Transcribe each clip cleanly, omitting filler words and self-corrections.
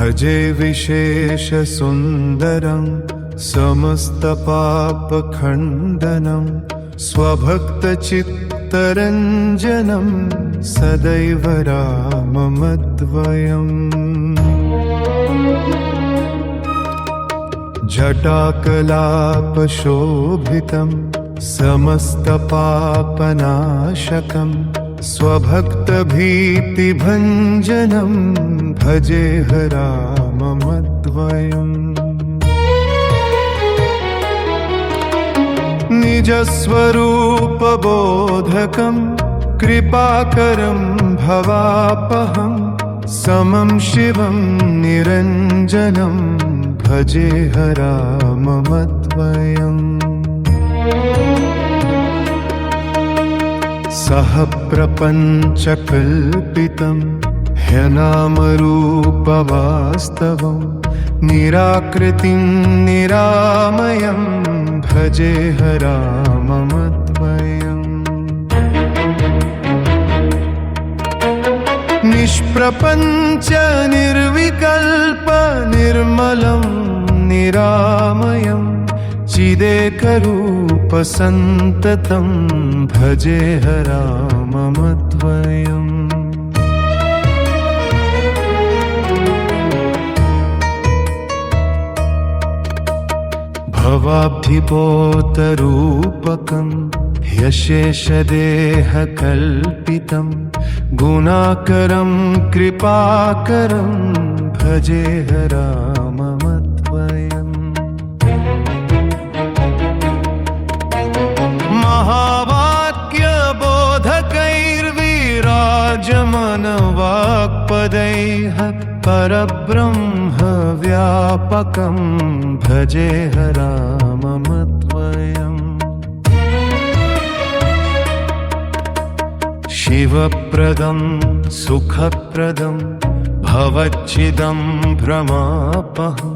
भजे विशेषसुन्दरं समस्तपापखण्डनं स्वभक्तचित्तरञ्जनं सदैव राममद्वयम्। जटाकलापशोभितं समस्तपापनाशकं स्वभक्तभीतिभञ्जनं भजेह राममद्वयम्। निजस्वरूपबोधकं कृपाकरं भवापहं समं शिवं निरञ्जनं भजेह राममद्वयम्। सह प्रपञ्चकल्पितं ह्यनामरूपवास्तवं निराकृतिं निरामयं भजेह राममद्वयम्। निष्प्रपञ्च निर्विकल्प निर्मलं निरामयं चिदेकरूपसन्ततं भजेह राममद्वयम्। भवाब्धिपोतरूपकं ह्यशेषदेहकल्पितं गुणाकरं कृपाकरं भजेह राममद्वयम्। महावाक्यबोधकैर्विराजमानवाक्पदैः परब्रह्मव्यापकं भजेह राममद्वयम्। शिवप्रदं सुखप्रदं भवच्चिदं भ्रमापहं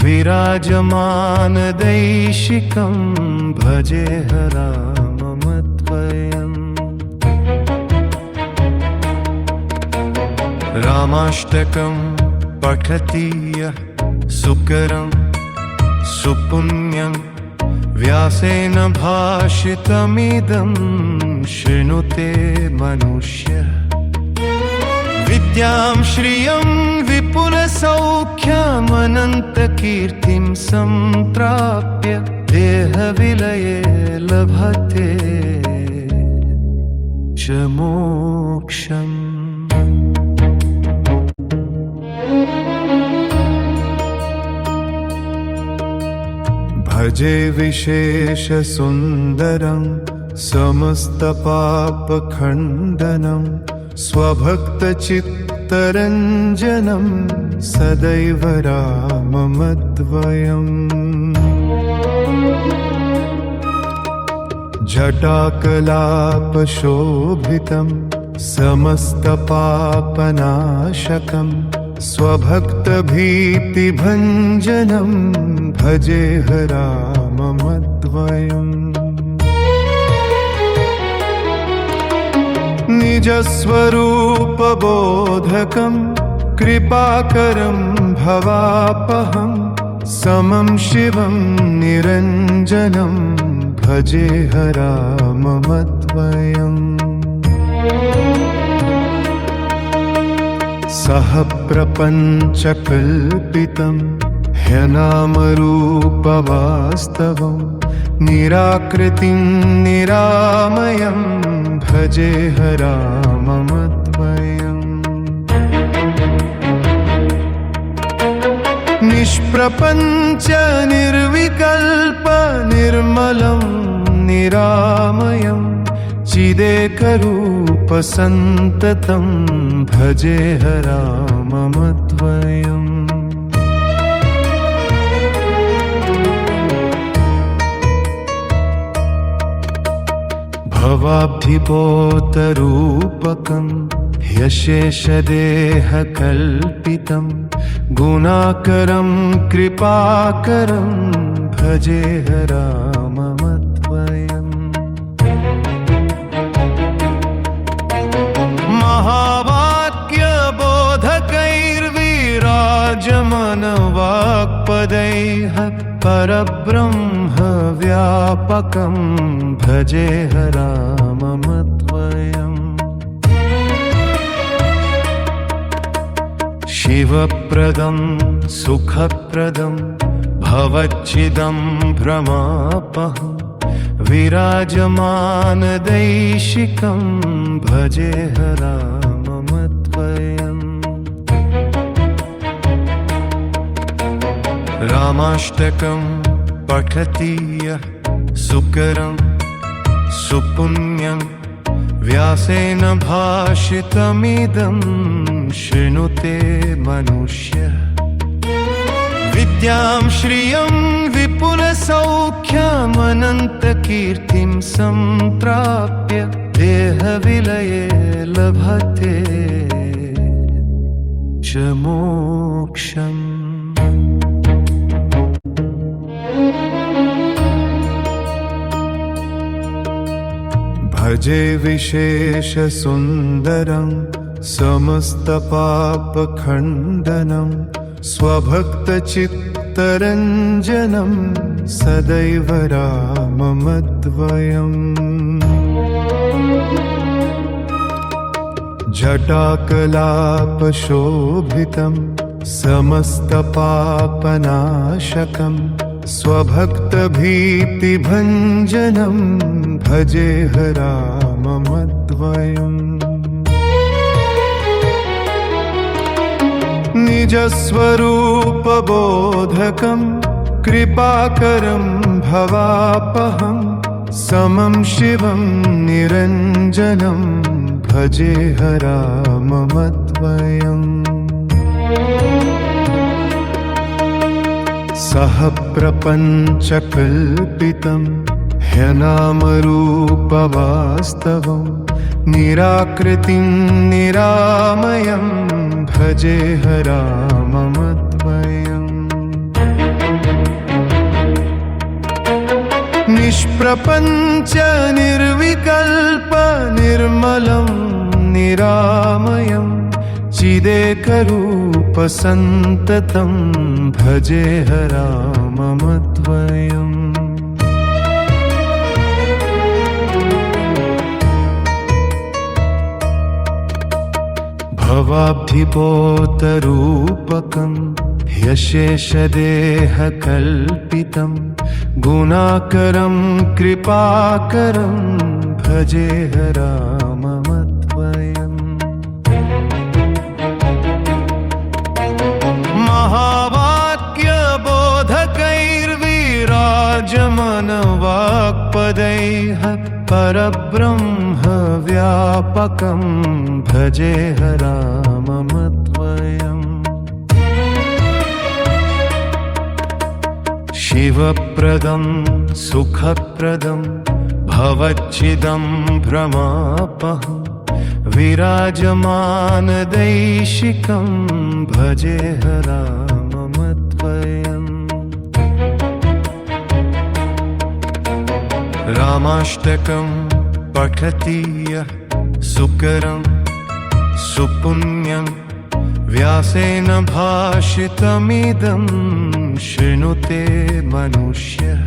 विराजमानदैशिकं भजेह राममद्वयम्। रामाष्टकं पठति यः सुकरं सुपुण्यं व्यासेन भाषितमिदं शृणुते मनुष्यः। विद्यां श्रियं विपुलसौख्यमनन्तकीर्तिं सम्प्राप्य देहविलये लभते च मोक्षम्। भजे विशेषसुन्दरं समस्तपापखण्डनं स्वभक्तचित्तरञ्जनं सदैव राममद्वयम्। जटाकलापशोभितं समस्तपापनाशकं स्वभक्तभीतिभञ्जनं भजेह राममद्वयम्। निजस्वरूपबोधकं कृपाकरं भवापहं समं शिवं निरञ्जनं भजेह राममद्वयम्। सह प्रपञ्चकल्पितं ह्यनामरूपवास्तवं निराकृतिं निरामयं भजेह राममद्वयम्। निष्प्रपञ्च निर्विकल्प निर्मलं निरामयं चिदेकरूपसन्ततं भजेह राममद्वयम्। भवाब्धिपोतरूपकं ह्यशेषदेहकल्पितं गुणाकरं कृपाकरं भजेह राममद्वयम्। महावाक्यबोधकैर्विराजमानवाक्पदैः वाक्पदैः परब्रह्मव्यापकं भजेह राममद्वयम् शिवप्रदं सुखप्रदं भवच्चिदं भ्रमापहं विराजमानदैशिकं भजेह राममद्वयम् रामाष्टकं पठति यः सुकरं सुपुण्यं व्यासेन भाषितमिदं शृणुते मनुष्यः विद्यां श्रियं विपुलसौख्यमनन्तकीर्तिं सम्प्राप्य देहविलये लभते च मोक्षम् भजे विशेषसुन्दरं समस्तपापखण्डनं स्वभक्तचित्तरञ्जनं सदैव राममद्वयम् जटाकलापशोभितं समस्तपापनाशकं स्वभक्तभीतिभञ्जनं भजेह राममद्वयम् निजस्वरूपबोधकं कृपाकरं भवापहं समं शिवं निरञ्जनं भजेह राममद्वयम् सह प्रपञ्चकल्पितं ह्यनामरूपवास्तवं निराकृतिं निरामयं भजेह राममद्वयम् निष्प्रपञ्च निर्विकल्प निर्मलं निरामयं चिदेकरूपसन्ततं भजेह राममद्वयम् भवाब्धिपोतरूपकं ह्यशेषदेहकल्पितं गुणाकरं कृपाकरं भजेह राममद्वयम् महावाक्यबोधकैर्विराजमानवाक्पदैः परब्रह्मव्यापकं भजेह राममद्वयम् शिवप्रदं सुखप्रदं भवच्चिदं भ्रमापहं विराजमानदैशिकं भजेह राममद्वयम् रामाष्टकं पठति यः सुकरं सुपुण्यं व्यासेन भाषितमिदं शृणुते मनुष्यः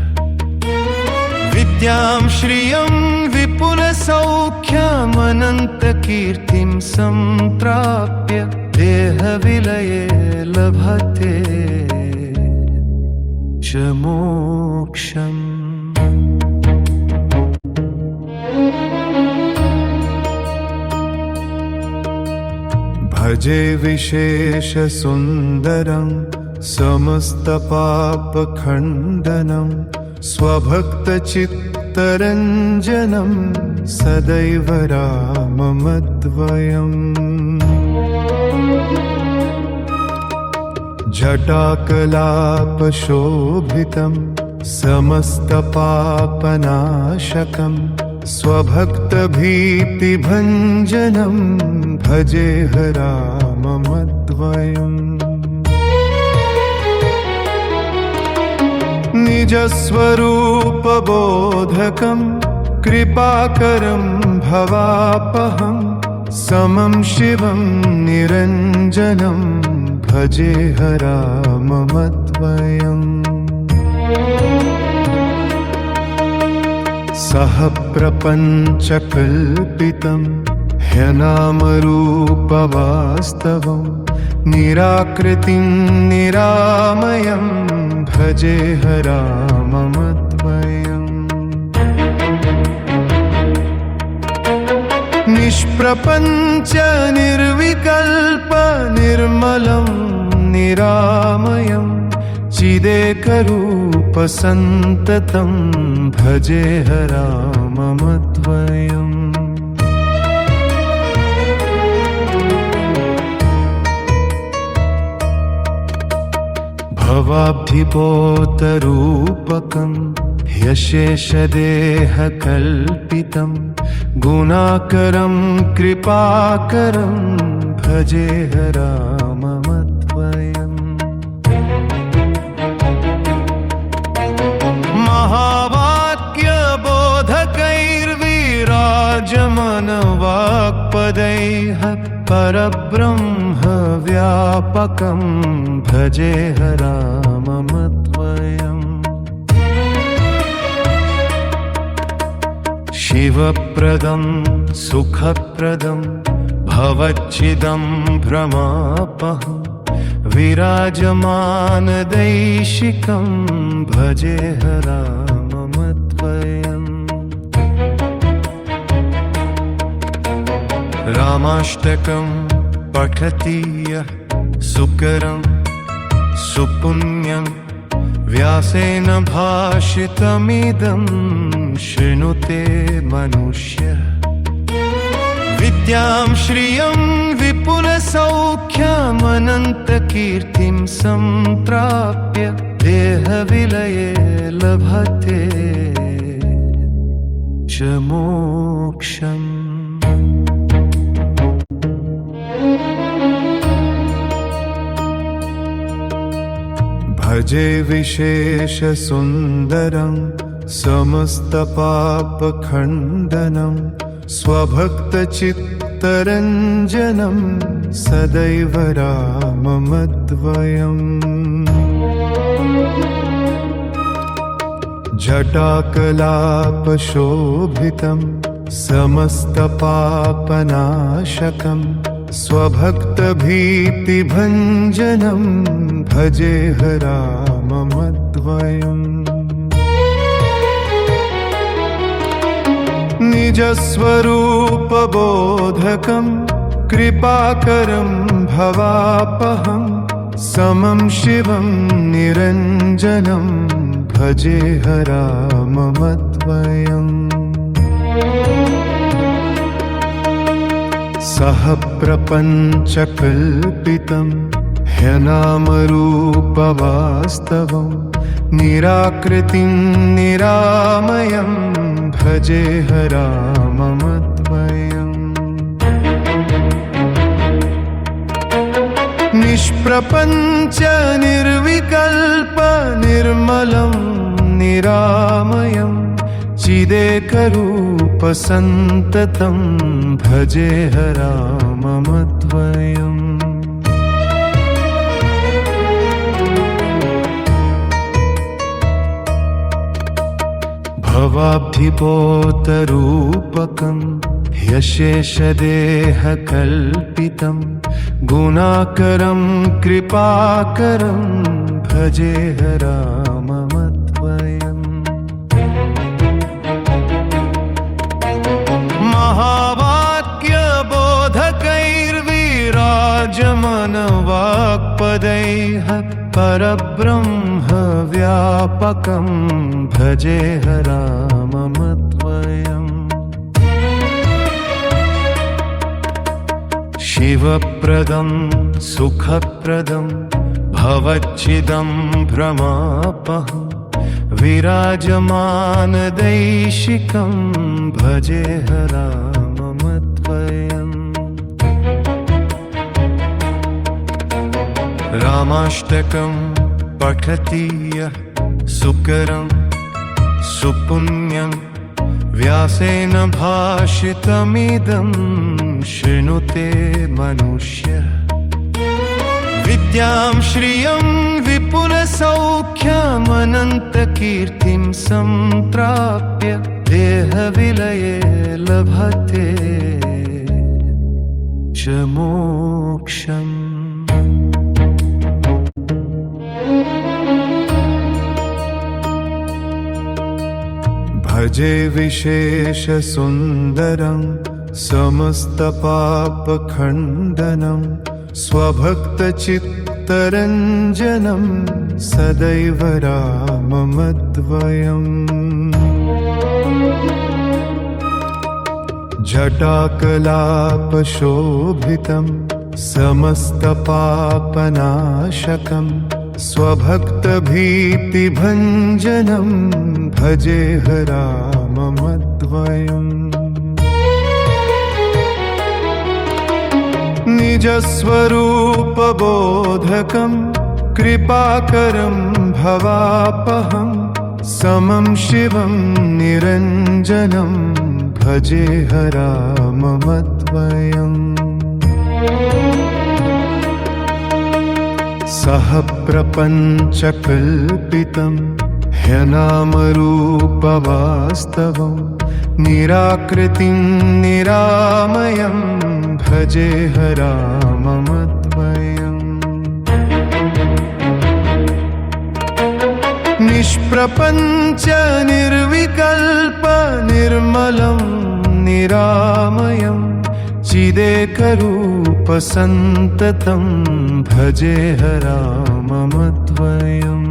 विद्यां श्रियं विपुलसौख्यमनन्तकीर्तिं सम्प्राप्य देहविलये लभते च मोक्षम् भजे विशेषसुन्दरं समस्तपापखण्डनं स्वभक्तचित्तरञ्जनं सदैव राममद्वयम् जटाकलापशोभितं समस्तपापनाशकं स्वभक्तभीतिभञ्जनं भजेह राममद्वयम् निजस्वरूपबोधकं कृपाकरं भवापहं समं शिवं निरञ्जनं भजेह राममद्वयम् सह प्रपञ्चकल्पितं ह्यनामरूपवास्तवं निराकृतिं निरामयं भजेह राममद्वयम् निष्प्रपञ्च निर्विकल्प निर्मलं निरामयं चिदेकरूप सन्ततं भजेह राममद्वयम् भवाब्धिपोतरूपकं ह्यशेषदेहकल्पितं गुणाकरं कृपाकरं भजेह राममद्वयम् महावाक्यबोधकैर्विराजमानवाक्पदैः परब्रह्मव्यापकं भजेह राममद्वयम् शिवप्रदं सुखप्रदं भवच्छिदं भ्रमापहं विराजमानदैशिकं भजेह राममद्वयम् रामाष्टकं पठति यः सुकरं सुपुण्यं व्यासेन भाषितमिदं शृणुते मनुष्यः विद्यां श्रियं विपुलसौख्यमनन्तकीर्तिं सम्प्राप्य देहविलये लभते च मोक्षम् भजे विशेषसुन्दरं समस्तपापखण्डनं स्वभक्तचित्तरञ्जनं सदैव राममद्वयम् जटाकलापशोभितं समस्तपापनाशकं स्वभक्तभीतिभञ्जनं भजेह राममद्वयम् निजस्वरूपबोधकं कृपाकरं भवापहं समं शिवं निरञ्जनं भजेह राममद्वयम् सह प्रपञ्चकल्पितं ह्यनामरूपवास्तवं निराकृतिं निरामयं भजेह राममद्वयम् निष्प्रपञ्च निर्विकल्प निर्मलं निरामयं चिदेकरूप सन्ततं भजेह राममद्वयम् भवाब्धिपोतरूपकं ह्यशेषदेहकल्पितं गुणाकरं कृपाकरं भजेह राममद्वयम् महावाक्यबोधकैर्विराजमानवाक्पदैः परब्रह्मव्यापकं भजेह राममद्वयम् शिवप्रदं सुखप्रदं भवच्छिदं भ्रमापहं विराजमानदैशिकं भजेह राममद्वयम् रामाष्टकं पठति यः सुकरं सुपुण्यं व्यासेन भाषितमिदं शृणुते मनुष्यः विद्यां श्रियं विपुलसौख्यमनन्तकीर्तिं सम्प्राप्य देहविलये लभते च मोक्षम्। भजे विशेषसुन्दरं समस्तपापखण्डनं स्वभक्तचित्तरञ्जनं सदैव राममद्वयम्। जटाकलापशोभितं समस्तपापनाशकं स्वभक्तभीतिभञ्जनं भजेह राममद्वयम्। निजस्वरूपबोधकं कृपाकरं भवापहं समं शिवं निरञ्जनं भजेह राममद्वयम्। सह प्रपञ्चकल्पितं ह्यनामरूपवास्तवं निराकृतिं निरामयं भजेह राममद्वयम्। निष्प्रपञ्च निर्विकल्प निर्मलं निरामयं चिदेकरूपसन्ततं भजेह राममद्वयम्।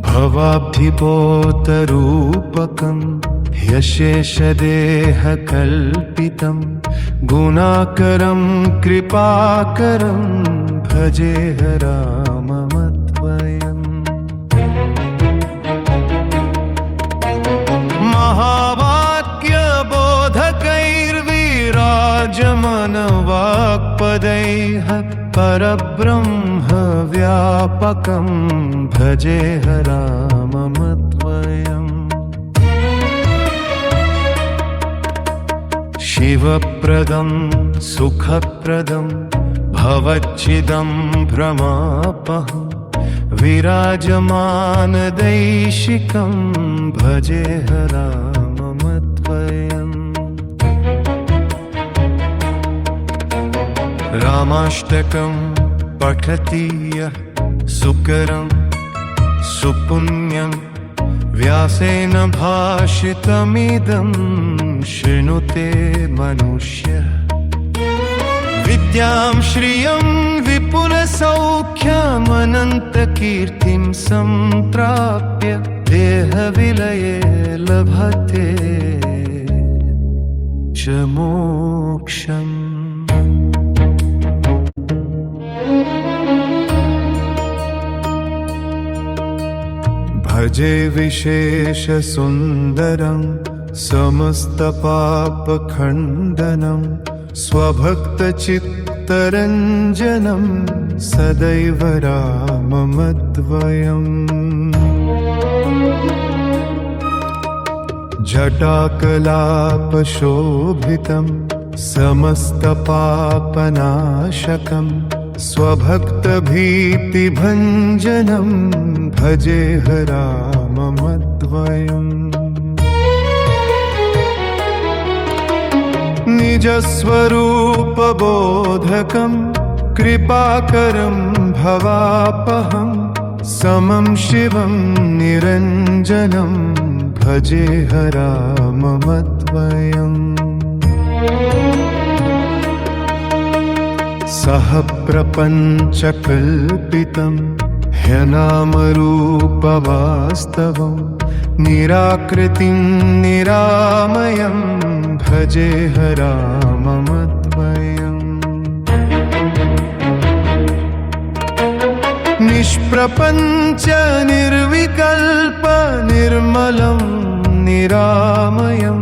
भवाब्धिपोतरूपकं ह्यशेषदेहकल्पितं गुणाकरं कृपाकरं भजेह राममद्वयम्। महावाक्यबोधकैर्विराजमानवाक्पदैः परब्रह्मव्यापकं भजेह राममद्वयम्। शिवप्रदं सुखप्रदं भवच्चिदं भ्रमापहं विराजमानदैशिकं भजेह राममद्वयम्। रामाष्टकं पठति यः सुकरं सुपुण्यं व्यासेन भाषितमिदं शृणुते मनुष्यः। विद्यां श्रियं विपुलसौख्यमनन्तकीर्तिं सम्प्राप्य देहविलये लभते च मोक्षम्। भजे विशेषसुन्दरं समस्तपापखण्डनं स्वभक्तचित्तरञ्जनं सदैव राममद्वयम्। जटाकलापशोभितं समस्तपापनाशकं स्वभक्तभीतिभञ्जनं भजेह राममद्वयम्। निजस्वरूपबोधकं कृपाकरं भवापहं समं शिवं निरञ्जनं भजेह राममद्वयम्। सह प्रपञ्चकल्पितं ह्यनामरूपवास्तवं निराकृतिं निरामयं भजेह राममद्वयम्। निष्प्रपञ्च निर्विकल्प निर्मलं निरामयं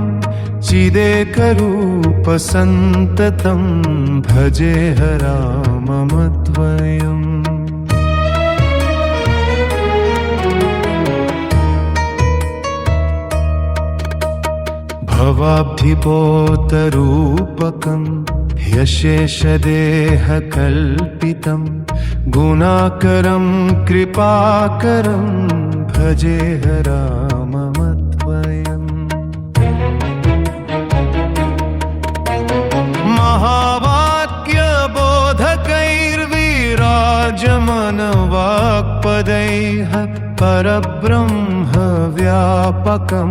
चिदेकरूपसन्ततं भजेह राममद्वयम्। भवाब्धिपोतरूपकं ह्यशेषदेहकल्पितं गुणाकरं कृपाकरं भजेह राममद्वयम्। महावाक्यबोधकैर्विराजमानवाक्पदैः परब्रह्मव्यापकं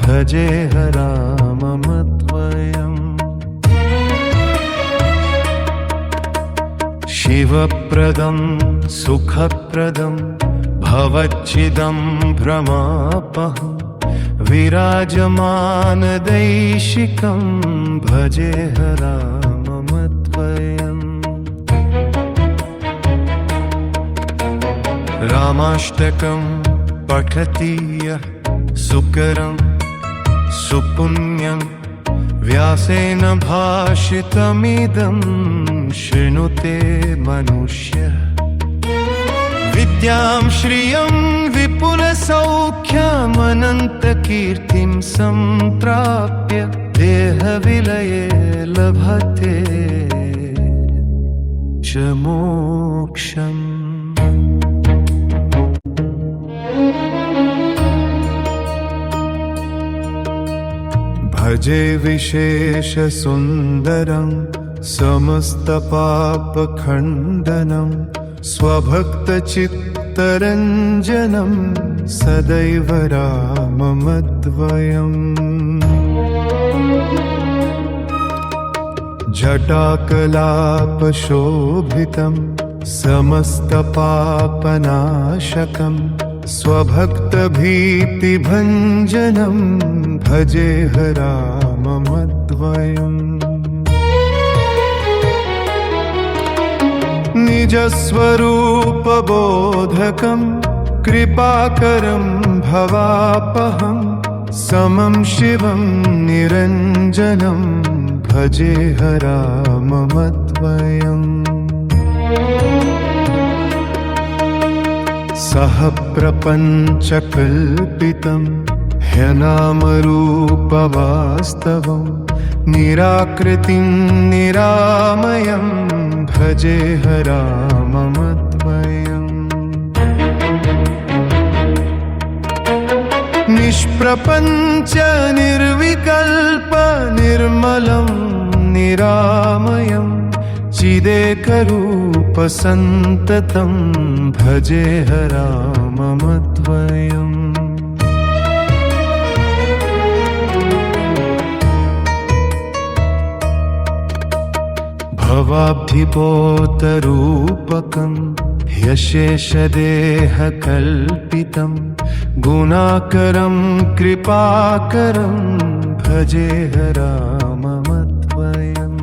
भजेह राममद्वयम्। शिवप्रदं सुखप्रदं भवच्चिदं भ्रमापहं विराजमानदैशिकं भजेह राममद्वयम्। रामाष्टकं पठति यः सुकरं सुपुण्यं व्यासेन भाषितमिदं शृणुते मनुष्यः। विद्यां श्रियं विपुलसौख्यमनन्तकीर्तिं सम्प्राप्य देहविलये लभते च मोक्षम्। भजे विशेषसुन्दरं समस्तपापखण्डनं स्वभक्तचित्तरञ्जनं सदैव राममद्वयम्। जटाकलापशोभितं समस्तपापनाशकं स्वभक्तभीतिभञ्जनं भजेह राममद्वयम्। निजस्वरूपबोधकं कृपाकरं भवापहं समं शिवं निरञ्जनं भजेह राममद्वयम्। सह प्रपञ्चकल्पितं ह्यनामरूपवास्तवं निराकृतिं निरामयं भजेह राममद्वयम्। निष्प्रपञ्च निर्विकल्प निर्मलं निरामयं चिदेकरूपसन्ततं भजेह राममद्वयम्। भवाब्धिपोतरूपकं ह्यशेषदेहकल्पितं गुणाकरं कृपाकरं भजेह राममद्वयम्।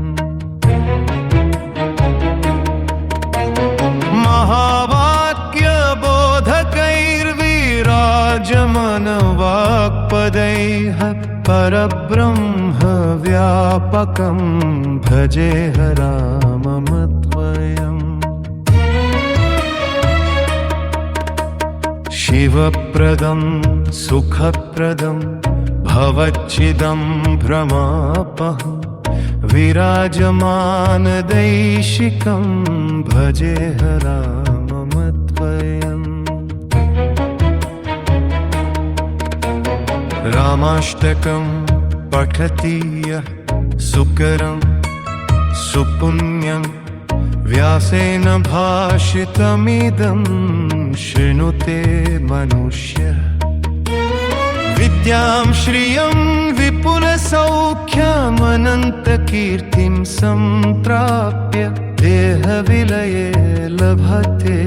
महावाक्यबोधकैर्विराजमानवाक्पदैः परब्रह्मव्यापकं भजेह राममद्वयम्। शिवप्रदं सुखप्रदं भवच्चिदं भ्रमापहं विराजमानदैशिकं भजेह राममद्वयम्। रामाष्टकं पठति यः सुकरं सुपुण्यं व्यासेन भाषितमिदं शृणुते मनुष्यः। विद्यां श्रियं विपुलसौख्यमनन्तकीर्तिं सम्प्राप्य देहविलये लभते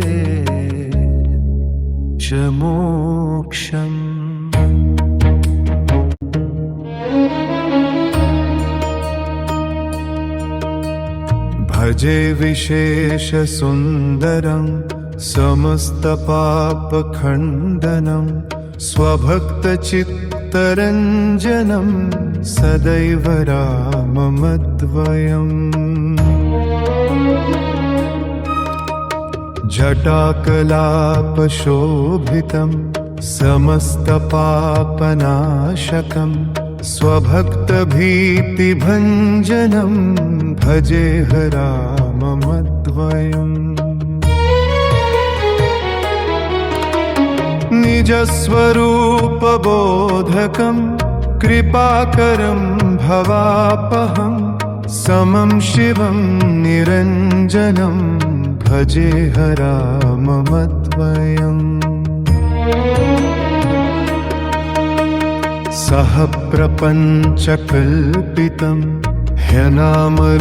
च मोक्षम्। भजे विशेषसुन्दरं समस्तपापखण्डनं स्वभक्तचित्तरञ्जनं सदैव राममद्वयम्। जटाकलापशोभितं समस्तपापनाशकं स्वभक्तभीतिभञ्जनं भजेह राममद्वयम् निजस्वरूपबोधकं कृपाकरं भवापहं समं शिवं निरञ्जनं भजेह राममद्वयम् सह प्रपञ्चकल्पितं ह्यनामरूपवास्तवं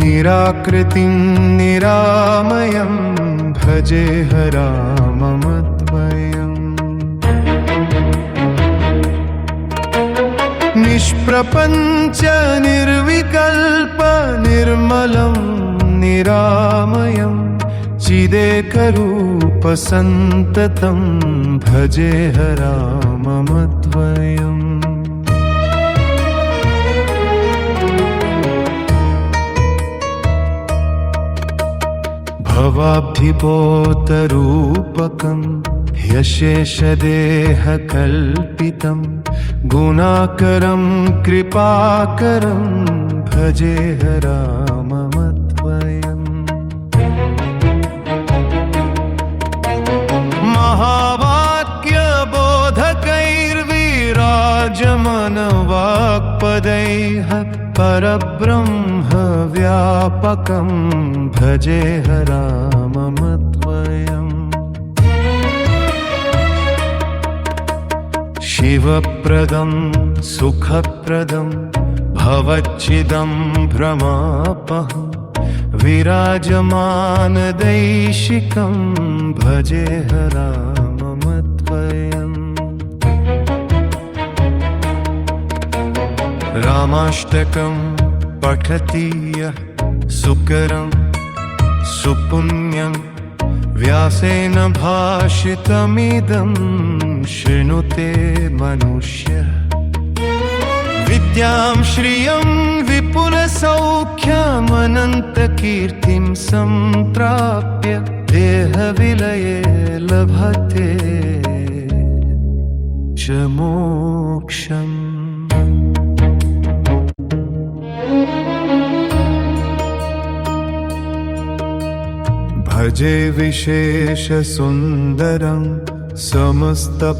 निराकृतिं निरामयं भजेह राममद्वयम् निष्प्रपञ्च निर्विकल्प निर्मलं निरामयं चिदेकरूपसन्ततं भजेह राममद्वयम् भवाब्धिपोतरूपकं ह्यशेषदेहकल्पितं गुणाकरं कृपाकरं भजेह राममद्वयम् महावाक्यबोधकैर्विराजमानवाक्पदैः परब्रह्मव्यापकं भजेह राममद्वयम् शिवप्रदं सुखप्रदं भवच्चिदं भ्रमापहं विराजमानदैशिकं भजेह राममद्वयम् रामाष्टकं पठति यः सुकरं सुपुण्यं व्यासेन भाषितमिदं शृणुते मनुष्यः विद्यां श्रियं विपुलसौख्यमनन्तकीर्तिं सम्प्राप्य देहविलये लभते च मोक्षम् भजे विशेषसुन्दरं समस्तपापखण्डनं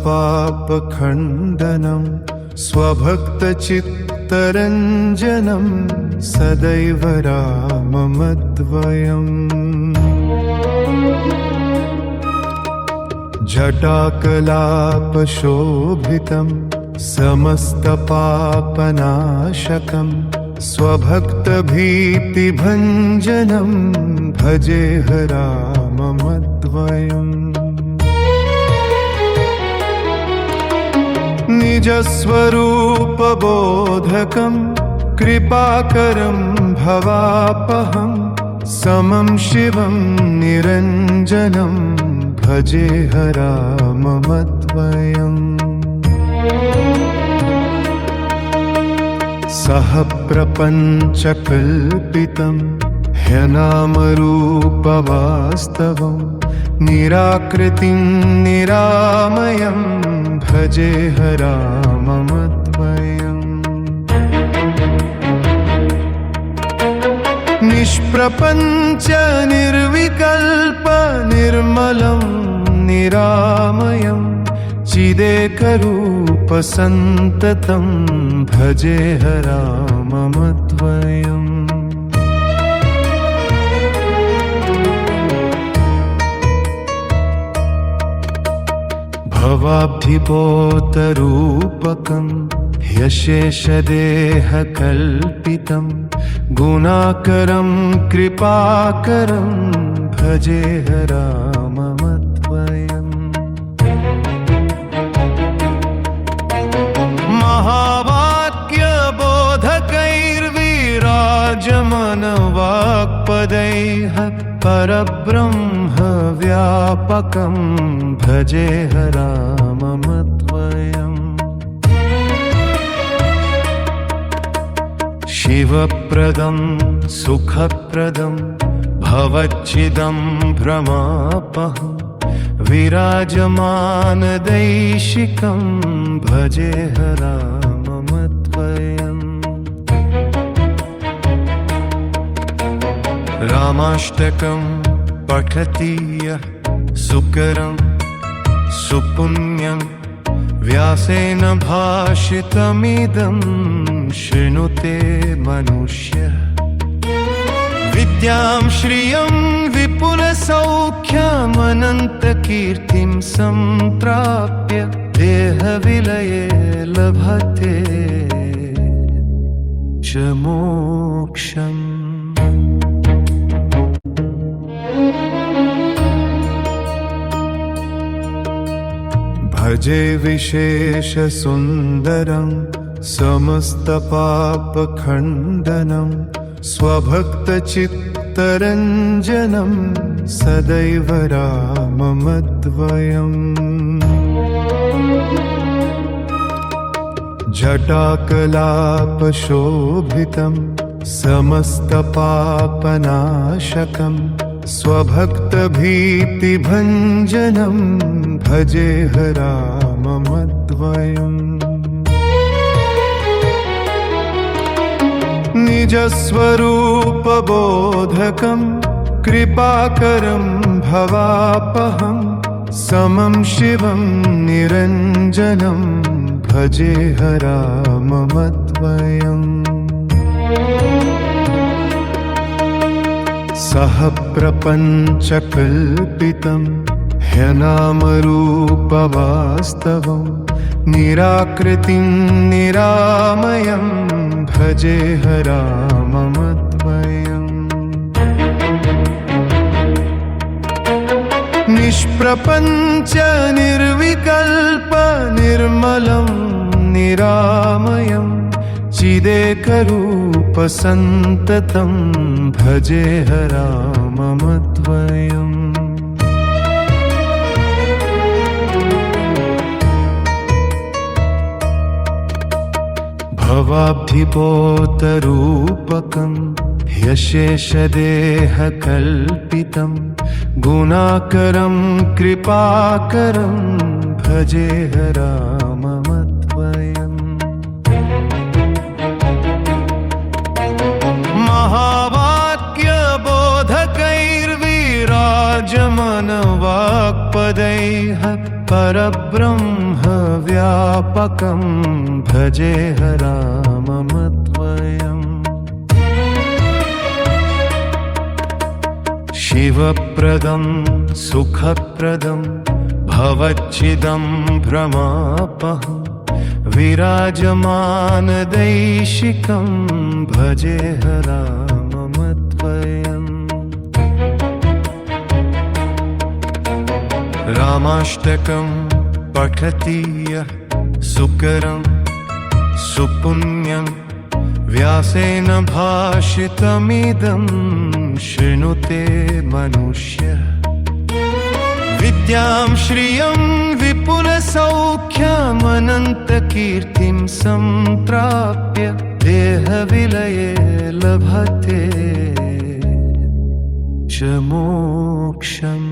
स्वभक्तचित्तरञ्जनं सदैव राममद्वयम् जटाकलापशोभितं समस्तपापनाशकं स्वभक्तभीतिभञ्जनं भजेह राममद्वयम् निजस्वरूपबोधकं कृपाकरं भवापहं समं शिवं निरञ्जनं भजेह राममद्वयम् सह प्रपञ्चकल्पितं ह्यनामरूपवास्तवं निराकृतिं निरामयं भजेह राममद्वयम् निष्प्रपञ्च निर्विकल्प निर्मलं निरामयं चिदेकरूपसन्ततं भजेह राममद्वयम् भवाब्धिपोतरूपकं ह्यशेषदेहकल्पितं गुणाकरं कृपाकरं भजेह राममद्वयम् महावाक्यबोधकैर्विराजमानवाक्पदैः परब्रह्मव्यापकं भजेह राममद्वयम् शिवप्रदं सुखप्रदं भवच्चिदं भ्रमापहं विराजमानदैशिकं भजेह राममद्वयम्। रामाष्टकं पठति यः सुकरं सुपुण्यं व्यासेन भाषितमिदं शृणुते मनुष्यः। विद्यां श्रियं विपुलसौख्यमनन्तकीर्तिं सम्प्राप्य देहविलये लभते च मोक्षम्। भजे विशेषसुन्दरं समस्तपापखण्डनं स्वभक्तचित्तरञ्जनं सदैव राममद्वयम्। जटाकलापशोभितं समस्तपापनाशकं स्वभक्तभीतिभञ्जनं भजेह राममद्वयम्। निजस्वरूपबोधकं कृपाकरं भवापहं समं शिवं निरञ्जनं भजेह राममद्वयम्। सह प्रपञ्चकल्पितं ह्यनामरूपवास्तवं निराकृतिं निरामयं भजेह राममद्वयम्। निष्प्रपञ्च निर्विकल्प निर्मलं निरामयं चिदेकरूपसन्ततं भजेह राममद्वयम्। भवाब्धिपोतरूपकं ह्यशेषदेहकल्पितं गुणाकरं कृपाकरं भजेह राममद्वयम्। महावाक्यबोधकैर्विराजमानवाक्पदैः परब्रह्मव्यापकं भजेह राममद्वयम्। शिवप्रदं सुखप्रदं भवच्छिदं भ्रमापहं विराजमानदैशिकं भजेह राममद्वयम्। रामाष्टकं पठति यः सुकरं सुपुण्यं व्यासेन भाषितमिदं शृणुते मनुष्यः। विद्यां श्रियं विपुलसौख्यमनन्तकीर्तिं सम्प्राप्य देहविलये लभते च मोक्षम्।